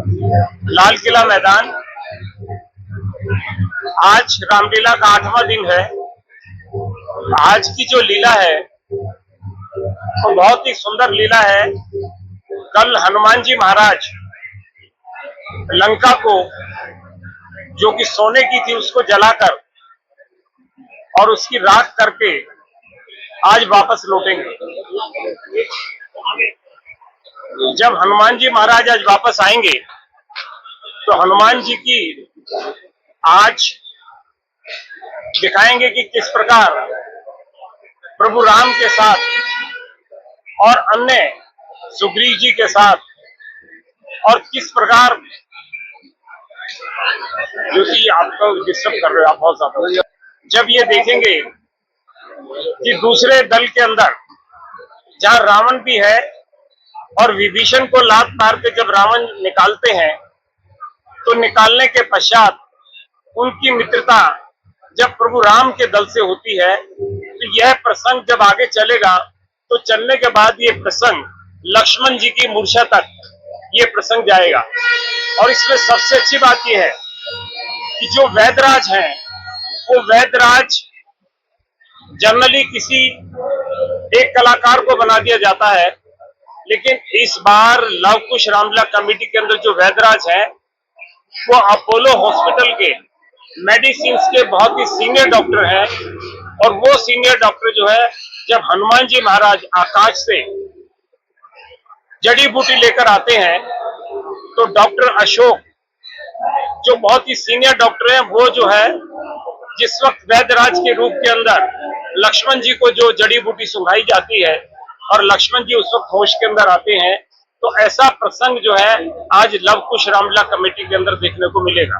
लाल किला मैदान। आज रामलीला का 8वां दिन है। आज की जो लीला है वो बहुत ही सुंदर लीला है। कल हनुमान जी महाराज लंका को, जो कि सोने की थी, उसको जलाकर और उसकी राख करके आज वापस लौटेंगे। जब हनुमान जी महाराज आज वापस आएंगे तो हनुमान जी की आज दिखाएंगे कि किस प्रकार प्रभु राम के साथ और अन्य सुग्रीव जी के साथ और किस प्रकार, जो कि आपको डिस्टर्ब कर रहे हो आप बहुत ज्यादा, जब ये देखेंगे कि दूसरे दल के अंदर जहां रावण भी है और विभीषण को लात मार के जब रावण निकालते हैं तो निकालने के पश्चात उनकी मित्रता जब प्रभु राम के दल से होती है तो यह प्रसंग जब आगे चलेगा तो चलने के बाद ये प्रसंग लक्ष्मण जी की मूर्छा तक ये प्रसंग जाएगा। और इसमें सबसे अच्छी बात यह है कि जो वैदराज हैं वो वैदराज जनरली किसी एक कलाकार को बना दिया जाता है, लेकिन इस बार लव कुश रामलीला कमेटी के अंदर जो वैदराज हैं वो अपोलो हॉस्पिटल के मेडिसिन के बहुत ही सीनियर डॉक्टर हैं। और वो सीनियर डॉक्टर जो है, जब हनुमान जी महाराज आकाश से जड़ी बूटी लेकर आते हैं तो डॉक्टर अशोक जो बहुत ही सीनियर डॉक्टर हैं, वो जो है जिस वक्त वैदराज के रूप के अंदर लक्ष्मण जी को जो जड़ी बूटी सुंघाई जाती है और लक्ष्मण जी उस वक्त होश के अंदर आते हैं, तो ऐसा प्रसंग जो है आज लव कुश रामलीला कमेटी के अंदर देखने को मिलेगा।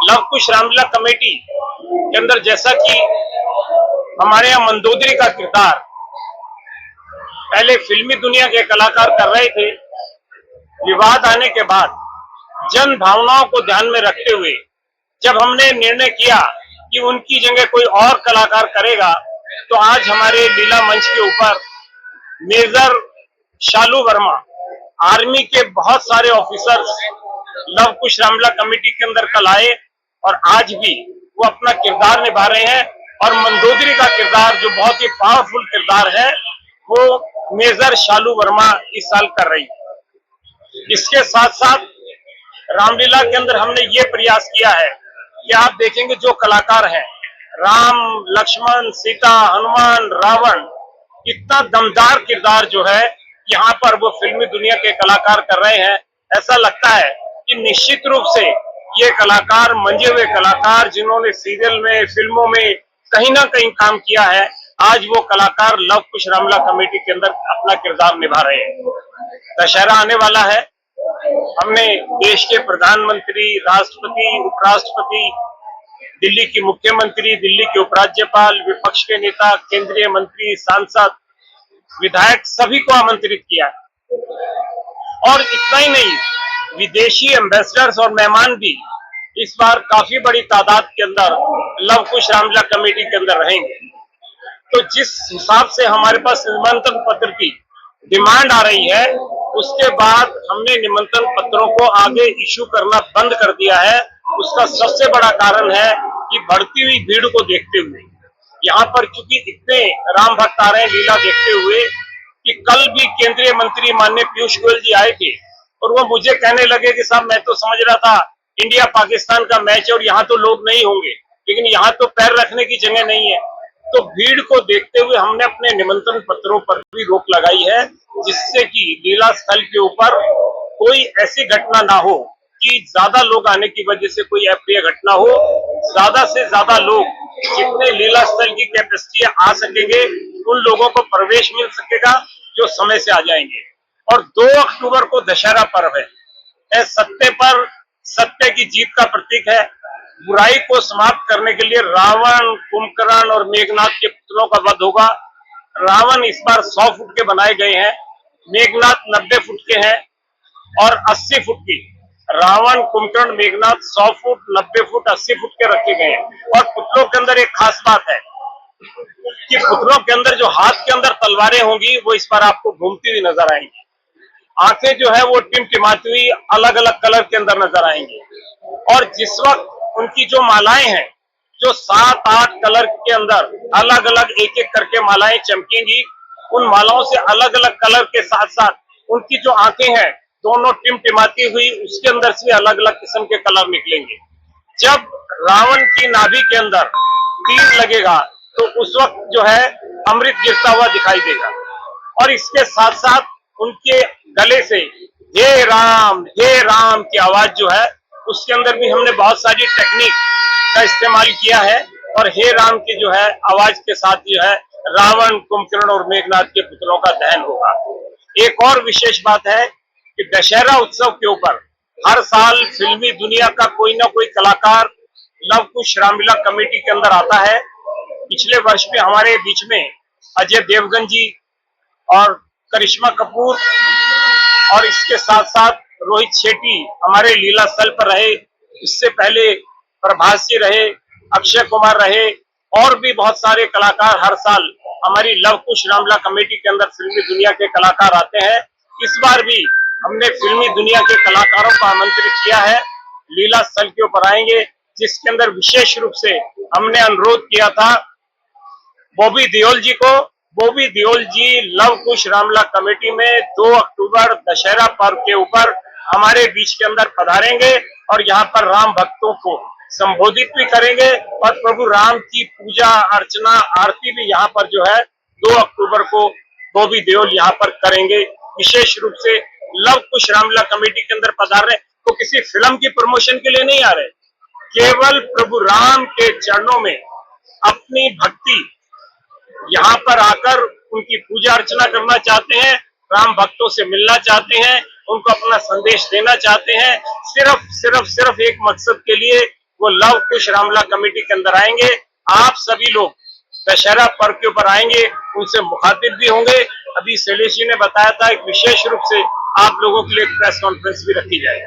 लव कुश रामलीला कमेटी के अंदर जैसा कि हमारे यहाँ मंदोदरी का किरदार पहले फिल्मी दुनिया के कलाकार कर रहे थे, विवाद आने के बाद जन भावनाओं को ध्यान में रखते हुए जब हमने निर्णय किया कि उनकी जगह कोई और कलाकार करेगा, तो आज हमारे लीला मंच के ऊपर मेजर शालू वर्मा, आर्मी के बहुत सारे ऑफिसर्स लव कुश रामलीला कमेटी के अंदर कल आए और आज भी वो अपना किरदार निभा रहे हैं। और मंदोदरी का किरदार जो बहुत ही पावरफुल किरदार है वो मेजर शालू वर्मा इस साल कर रही है। इसके साथ साथ रामलीला के अंदर हमने ये प्रयास किया है कि आप देखेंगे जो कलाकार हैं, राम, लक्ष्मण, सीता, हनुमान, रावण, इतना दमदार किरदार जो है यहाँ पर वो फिल्मी दुनिया के कलाकार कर रहे हैं। ऐसा लगता है कि निश्चित रूप से ये कलाकार, मंजे हुए कलाकार जिन्होंने सीरियल में, फिल्मों में कहीं ना कहीं काम किया है, आज वो कलाकार लव कुश रामलीला कमेटी के अंदर अपना किरदार निभा रहे हैं। दशहरा आने वाला है। हमने देश के प्रधानमंत्री, राष्ट्रपति, उपराष्ट्रपति, दिल्ली की मुख्यमंत्री, दिल्ली के उपराज्यपाल, विपक्ष के नेता, केंद्रीय मंत्री, सांसद, विधायक सभी को आमंत्रित किया है। और इतना ही नहीं, विदेशी एम्बेसडर्स और मेहमान भी इस बार काफी बड़ी तादाद के अंदर लव कुश रामलीला कमेटी के अंदर रहेंगे। तो जिस हिसाब से हमारे पास निमंत्रण पत्र की डिमांड आ रही है, उसके बाद हमने निमंत्रण पत्रों को आगे इश्यू करना बंद कर दिया है। उसका सबसे बड़ा कारण है कि बढ़ती हुई भीड़ को देखते हुए, यहाँ पर क्योंकि इतने राम भक्त आ रहे हैं लीला देखते हुए, कि कल भी केंद्रीय मंत्री माननीय पीयूष गोयल जी आए थे और वो मुझे कहने लगे कि साहब मैं तो समझ रहा था इंडिया पाकिस्तान का मैच है और यहाँ तो लोग नहीं होंगे, लेकिन यहाँ तो पैर रखने की जगह नहीं है। तो भीड़ को देखते हुए हमने अपने निमंत्रण पत्रों पर भी रोक लगाई है, जिससे कि लीला स्थल के ऊपर कोई ऐसी घटना ना हो कि ज्यादा लोग आने की वजह से कोई अप्रिय घटना हो। ज्यादा से ज्यादा लोग, जितने लीला स्थल की कैपेसिटी आ सकेंगे, उन लोगों को प्रवेश मिल सकेगा जो समय से आ जाएंगे। और 2 अक्टूबर को दशहरा पर्व है। सत्य पर सत्य की जीत का प्रतीक है। बुराई को समाप्त करने के लिए रावण, कुंभकर्ण और मेघनाथ के पुतलों का वध होगा। रावण इस बार 100 फुट के बनाए गए हैं, मेघनाथ 90 फुट के हैं और 80 फुट की। Ravan, Kumbhkaran, Meghnath 100 foot, 90 foot, 80 foot के रखे गए हैं। और पुतलों के अंदर एक खास बात है कि पुतलों के अंदर जो हाथ के अंदर तलवारें होंगी वो इस बार आपको घूमती हुई नजर आएंगी। आंखें जो है वो टिमटिमाती हुई अलग अलग कलर के अंदर नजर आएंगी। और जिस वक्त उनकी जो मालाएं हैं, जो 7-8 कलर के अंदर अलग अलग एक एक करके मालाएं चमकेंगी, उन मालाओं से अलग अलग कलर के साथ साथ उनकी जो आंखें हैं दोनों टिमटिमाती हुई, उसके अंदर से अलग अलग किस्म के कलर निकलेंगे। जब रावण की नाभि के अंदर तीर लगेगा तो उस वक्त जो है अमृत गिरता हुआ दिखाई देगा। और इसके साथ साथ उनके गले से हे राम की आवाज जो है, उसके अंदर भी हमने बहुत सारी टेक्निक का इस्तेमाल किया है। और हे राम की जो है आवाज के साथ जो है रावण, कुंभकर्ण और मेघनाथ के पुतलों का दहन होगा। एक और विशेष बात है कि दशहरा उत्सव के ऊपर हर साल फिल्मी दुनिया का कोई ना कोई कलाकार लव कुश रामलीला कमेटी के अंदर आता है। पिछले वर्ष में हमारे बीच में अजय देवगन जी और करिश्मा कपूर और इसके साथ साथ रोहित शेट्टी हमारे लीला स्थल पर रहे। इससे पहले प्रभास जी रहे, अक्षय कुमार रहे और भी बहुत सारे कलाकार हर साल हमारी लव कुश रामलीला कमेटी के अंदर फिल्मी दुनिया के कलाकार आते हैं। इस बार भी हमने फिल्मी दुनिया के कलाकारों को आमंत्रित किया है, लीला स्थल के ऊपर आएंगे, जिसके अंदर विशेष रूप से हमने अनुरोध किया था बॉबी देओल जी को। बॉबी देओल जी लव कुश रामलीला कमेटी में 2 अक्टूबर दशहरा पर्व के ऊपर हमारे बीच के अंदर पधारेंगे और यहाँ पर राम भक्तों को संबोधित भी करेंगे और प्रभु राम की पूजा अर्चना आरती भी यहाँ पर जो है 2 अक्टूबर को बॉबी देओल यहाँ पर करेंगे। विशेष रूप से लव कुश रामलीला कमेटी के अंदर पधार रहे तो किसी फिल्म की प्रमोशन के लिए नहीं आ रहे, केवल प्रभु राम के चरणों में अपनी भक्ति यहाँ पर आकर उनकी पूजा अर्चना करना चाहते हैं, राम भक्तों से मिलना चाहते हैं, उनको अपना संदेश देना चाहते हैं। सिर्फ एक मकसद के लिए वो लव कुश रामलीला कमेटी के अंदर आएंगे। आप सभी लोग दशहरा पर्व के ऊपर आएंगे, उनसे मुखातिब भी होंगे। अभी शैलेश जी ने बताया था एक विशेष रूप से आप लोगों के लिए एक प्रेस कॉन्फ्रेंस भी रखी जाएगी।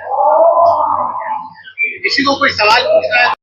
किसी को कोई सवाल पूछना है